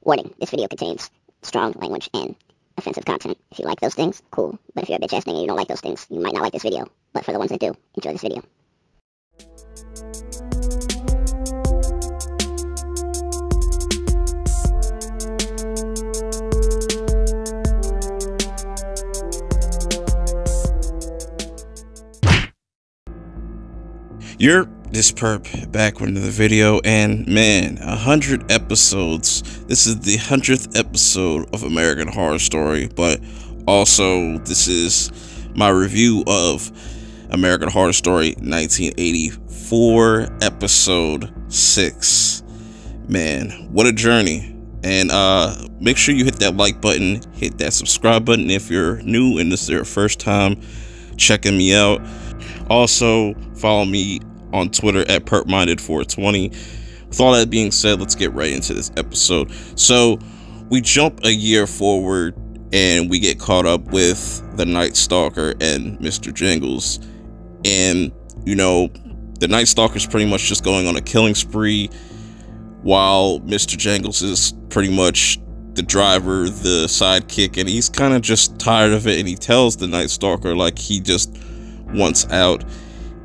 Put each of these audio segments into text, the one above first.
Warning, this video contains strong language and offensive content. If you like those things, cool. But if you're a bitch ass nigga and you don't like those things, you might not like this video. But for the ones that do, enjoy this video. You're this perp back with another video, and man, 100 episodes. This is the 100th episode of American Horror Story, but also this is my review of American Horror Story 1984, episode 6. Man, what a journey. And make sure you hit that like button, hit that subscribe button if you're new and this is your first time checking me out. Also, follow me on Twitter at perpminded420. With all that being said, let's get right into this episode. So, we jump a year forward and we get caught up with the Night Stalker and Mr. Jingles. And, you know, the Night Stalker's pretty much just going on a killing spree, while Mr. Jingles is pretty much the driver, the sidekick, and he's kind of just tired of it, and he tells the Night Stalker like he just wants out.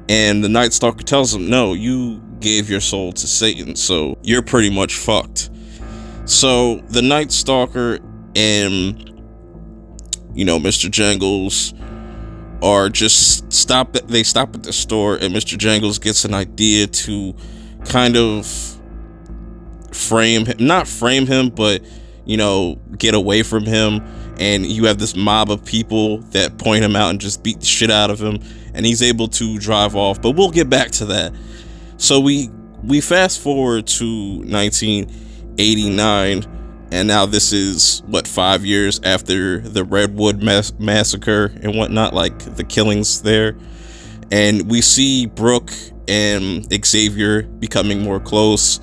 And the Night Stalker tells him, no, you gave your soul to Satan, so you're pretty much fucked. So the Night Stalker and, you know, Mr. Jingles are just they stop at the store, and Mr. Jingles gets an idea to kind of frame him, not frame him, but, you know, get away from him. And you have this mob of people that point him out and just beat the shit out of him, and he's able to drive off, but we'll get back to that. So we fast forward to 1989, and now this is what, 5 years after the Redwood massacre and whatnot, like the killings there, and we see Brooke and Xavier becoming more close,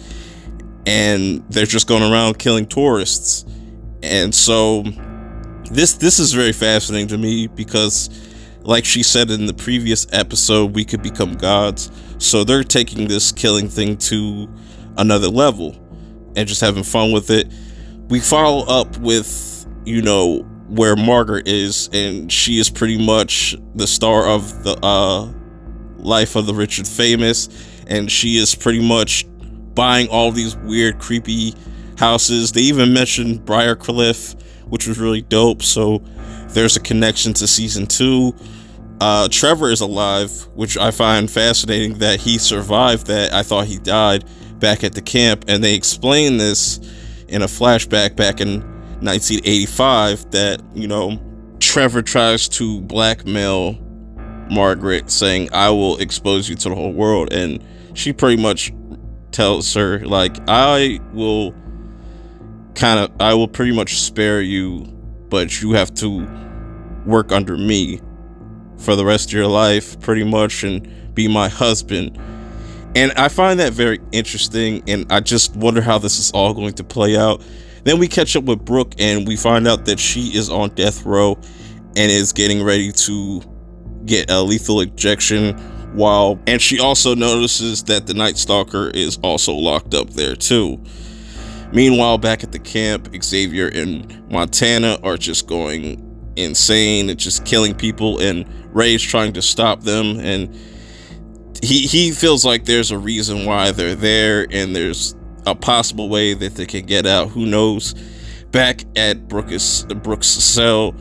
and they're just going around killing tourists. And so this is very fascinating to me because, like she said in the previous episode, we could become gods. So they're taking this killing thing to another level and just having fun with it. We follow up with, you know, where Margaret is, and she is pretty much the star of the Life of the Rich and Famous, and she is pretty much buying all these weird, creepy houses. They even mentioned Briarcliff, which was really dope, so there's a connection to season 2. Trevor is alive, which I find fascinating that he survived that. I thought he died back at the camp, and they explain this in a flashback back in 1985 that, you know, Trevor tries to blackmail Margaret, saying, I will expose you to the whole world, and she pretty much tells her, like, I will pretty much spare you, but you have to work under me for the rest of your life, pretty much, and be my husband. And I find that very interesting, and I just wonder how this is all going to play out. Then we catch up with Brooke, and we find out that she is on death row and is getting ready to get a lethal injection, and she also notices that the Night Stalker is also locked up there too. Meanwhile, back at the camp, Xavier and Montana are just going insane and just killing people, and Ray's trying to stop them, and he feels like there's a reason why they're there, and there's a possible way that they can get out. Who knows? Back at Brooke's cell,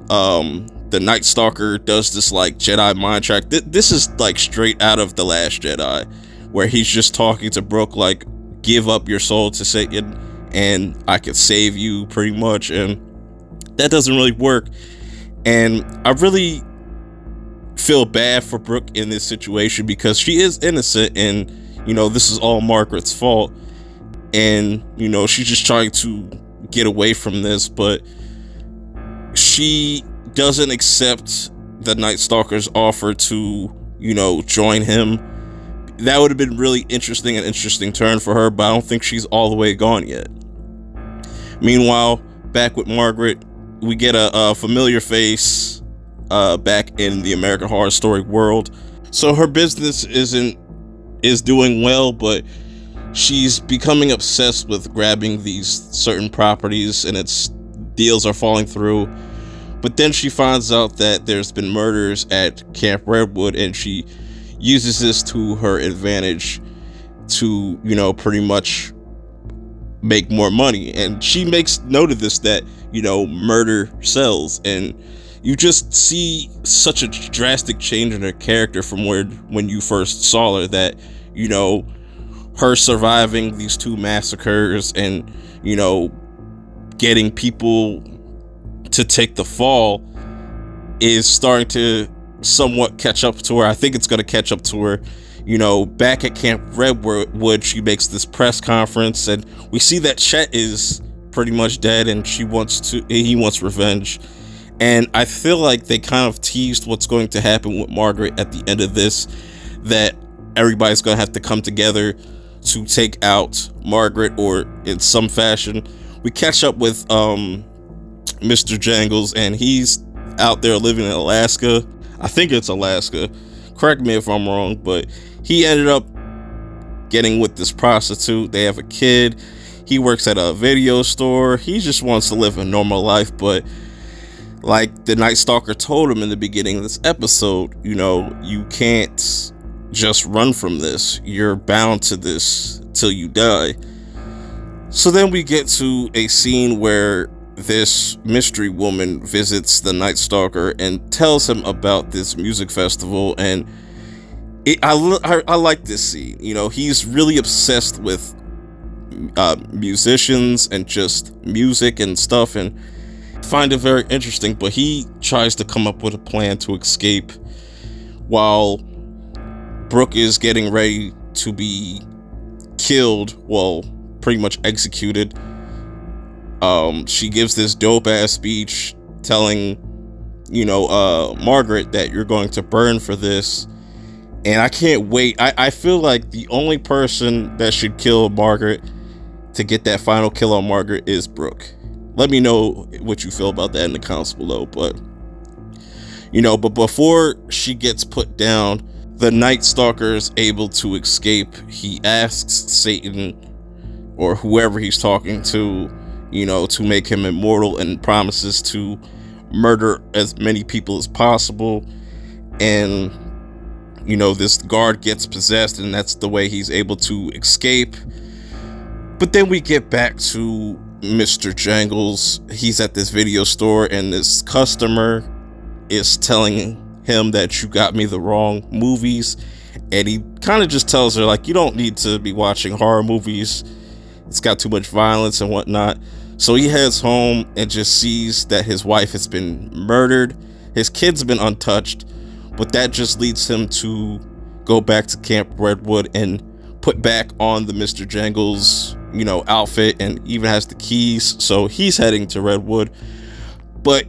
the Night Stalker does this like Jedi mind track. This is like straight out of The Last Jedi, where he's just talking to Brooke like, give up your soul to Satan and I could save you, pretty much. And that doesn't really work, and I really feel bad for Brooke in this situation because she is innocent, and, you know, this is all Margaret's fault, and, you know, she's just trying to get away from this, but she doesn't accept the Night Stalker's offer to, you know, join him. That would have been really interesting, an interesting turn for her, but I don't think she's all the way gone yet. Meanwhile, back with Margaret, we get a familiar face back in the American Horror Story world. So her business is doing well, but she's becoming obsessed with grabbing these certain properties, and its deals are falling through. But then she finds out that there's been murders at Camp Redwood, and she uses this to her advantage to, you know, pretty much make more money. And she makes note of this, that, you know, murder sells. And you just see such a drastic change in her character from when you first saw her, that, you know, her surviving these 2 massacres and, you know, getting people to take the fall is starting to somewhat catch up to her. I think it's going to catch up to her. You know, back at Camp Redwood, she makes this press conference, and we see that Chet is pretty much dead, and he wants revenge. And I feel like they kind of teased what's going to happen with Margaret at the end of this, that everybody's going to have to come together to take out Margaret, or in some fashion. We catch up with Mr. Jangles, and he's out there living in Alaska. I think it's Alaska. Correct me if I'm wrong, but he ended up getting with this prostitute. They have a kid. He works at a video store. He just wants to live a normal life, but like the Night Stalker told him in the beginning of this episode, you know, you can't just run from this. You're bound to this till you die. So then we get to a scene where this mystery woman visits the Night Stalker and tells him about this music festival, and I like this scene. You know, he's really obsessed with musicians and just music and stuff, and find it very interesting. But he tries to come up with a plan to escape while Brooke is getting ready to be killed, well, pretty much executed. She gives this dope ass speech telling, you know, Margaret that you're going to burn for this. And I can't wait. I feel like the only person that should kill Margaret to get that final kill on Margaret is Brooke. Let me know what you feel about that in the comments below. But, you know, but before she gets put down, the Night Stalker is able to escape. He asks Satan, or whoever he's talking to, you know, to make him immortal, and promises to murder as many people as possible. And, you know, this guard gets possessed, and that's the way he's able to escape. But then we get back to Mr. Jangles. He's at this video store, and this customer is telling him that you got me the wrong movies. And he kind of just tells her, like, you don't need to be watching horror movies. It's got too much violence and whatnot. So he heads home and just sees that his wife has been murdered. His kid's been untouched. But that just leads him to go back to Camp Redwood and put back on the Mr. Jangles, you know, outfit, and even has the keys. So he's heading to Redwood. But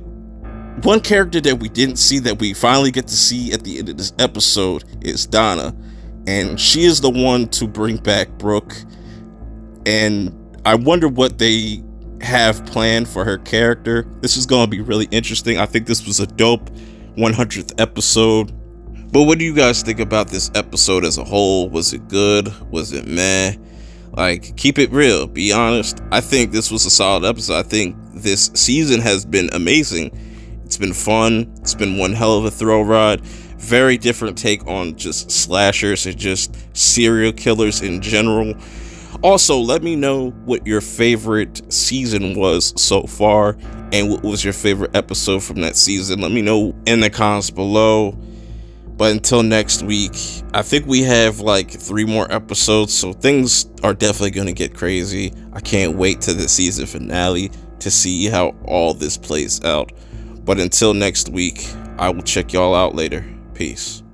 one character that we didn't see, that we finally get to see at the end of this episode, is Donna. And she is the one to bring back Brooke. And I wonder what they have planned for her character. This is going to be really interesting. I think this was a dope 100th episode. But what do you guys think about this episode as a whole? Was it good? Was it meh? Like, keep it real. Be honest. I think this was a solid episode. I think this season has been amazing. It's been fun. It's been one hell of a thrill ride. Very different take on just slashers and just serial killers in general. Also, let me know what your favorite season was so far, and what was your favorite episode from that season. Let me know in the comments below. But until next week, I think we have like 3 more episodes, so things are definitely going to get crazy. I can't wait to the season finale to see how all this plays out. But until next week, I will check y'all out later. Peace.